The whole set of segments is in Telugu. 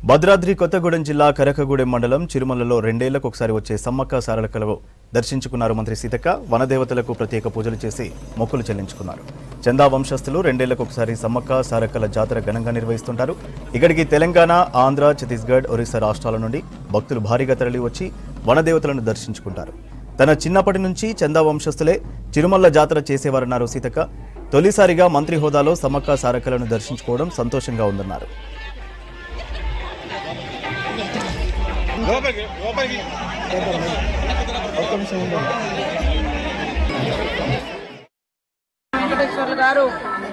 భద్రాద్రి కొత్తగూడెం జిల్లా కరకగూడెం మండలం చిరుమలలో రెండేళ్లకు ఒకసారి వచ్చే సమ్మక్క సారలకలను దర్శించుకున్నారు మంత్రి సీతక్క. వనదేవతలకు ప్రత్యేక పూజలు చేసి మొక్కులు చెల్లించుకున్నారు. చందా వంశస్థులు రెండేళ్లకు ఒకసారి సమ్మక్క సారక్కల జాతర ఘనంగా నిర్వహిస్తుంటారు. ఇక్కడికి తెలంగాణ, ఆంధ్ర, ఛత్తీస్గఢ్, ఒరిస్సా రాష్ట్రాల నుండి భక్తులు భారీగా తరలి వచ్చి వనదేవతలను దర్శించుకుంటారు. తన చిన్నప్పటి నుంచి చందా వంశస్థులే చిరుమల్ల జాతర చేసేవారన్నారు సీతక్క. తొలిసారిగా మంత్రి హోదాలో సమ్మక్క సారక్కలను దర్శించుకోవడం సంతోషంగా ఉందన్నారు. వెంకటేశ్వర్లు గారు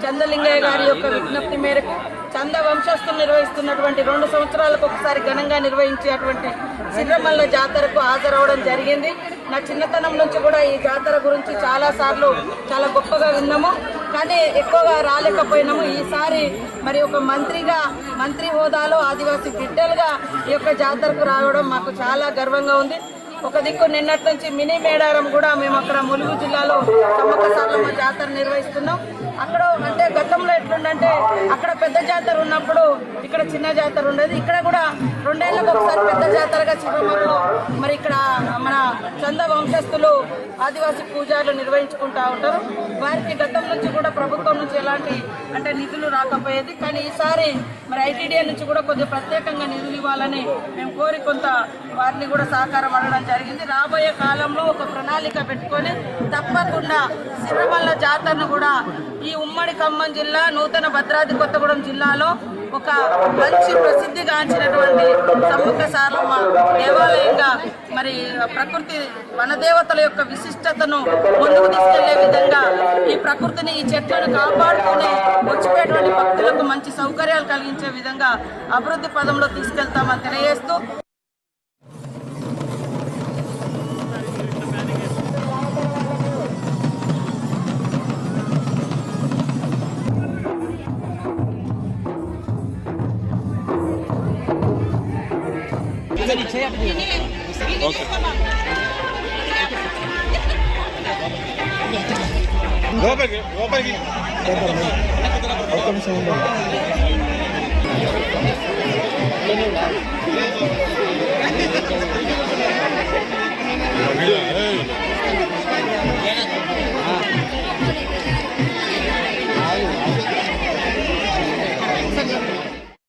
చంద్రలింగయ్య గారి యొక్క విజ్ఞప్తి మేరకు చంద వంశస్థులు నిర్వహిస్తున్నటువంటి 2 సంవత్సరాలకు ఒకసారి ఘనంగా నిర్వహించేటువంటి సిర్రమల్ల జాతరకు హాజరవడం జరిగింది. నా చిన్నతనం నుంచి కూడా ఈ జాతర గురించి చాలా గొప్పగా విన్నాము, కానీ ఎక్కువగా రాలేకపోయినాము. ఈసారి మరి ఒక మంత్రి హోదాలో ఆదివాసీ బిడ్డలుగా ఈ యొక్క జాతరకు రావడం మాకు చాలా గర్వంగా ఉంది. ఒక దిక్కు నిన్నటి నుంచి మినీ మేడారం కూడా మేము అక్కడ ములుగు జిల్లాలో సమ్మక్క సారలమ్మ జాతర నిర్వహిస్తున్నాం. అక్కడ అంటే గతంలో ఎట్లుందంటే అక్కడ పెద్ద జాతర ఉన్నప్పుడు ఇక్కడ చిన్న జాతర ఉండేది. ఇక్కడ కూడా 2 ఏళ్లకు ఒకసారి పెద్ద జాతరగా చిరుమలలో మరి ఇక్కడ మన చంద వంశస్థులు ఆదివాసీ పూజలు నిర్వహించుకుంటూ ఉంటారు. వారికి గతం నుంచి కూడా ప్రభుత్వం నుంచి ఎలాంటి అంటే నిధులు రాకపోయేది, కానీ ఈసారి మరి ఐటీడీఏ నుంచి కూడా కొద్దిగా ప్రత్యేకంగా నిధులు ఇవ్వాలని మేము కోరి కొంత వారిని కూడా సహకారం అడగడం జరిగింది. రాబోయే కాలంలో ఒక ప్రణాళిక పెట్టుకొని తప్పకుండా సిర్రమల్ల జాతరను కూడా ఈ ఉమ్మడి ఖమ్మం జిల్లా, నూతన భద్రాద్రి కొత్తగూడెం జిల్లాలో ఒక మంచి ప్రసిద్ధిగాంచినటువంటి సమ్మక్క సారలమ్మ దేవాలయంగా మరి ప్రకృతి వనదేవతల యొక్క విశిష్టతను ముందుకు తీసుకెళ్లే విధంగా ఈ ప్రకృతిని, ఈ చెట్లను కాపాడుతూనే వచ్చిపోయేటువంటి భక్తులకు మంచి సౌకర్యాలు కలిగించే విధంగా అభివృద్ధి పదంలో తీసుకెళ్తామని తెలియజేస్తూ లోపలికి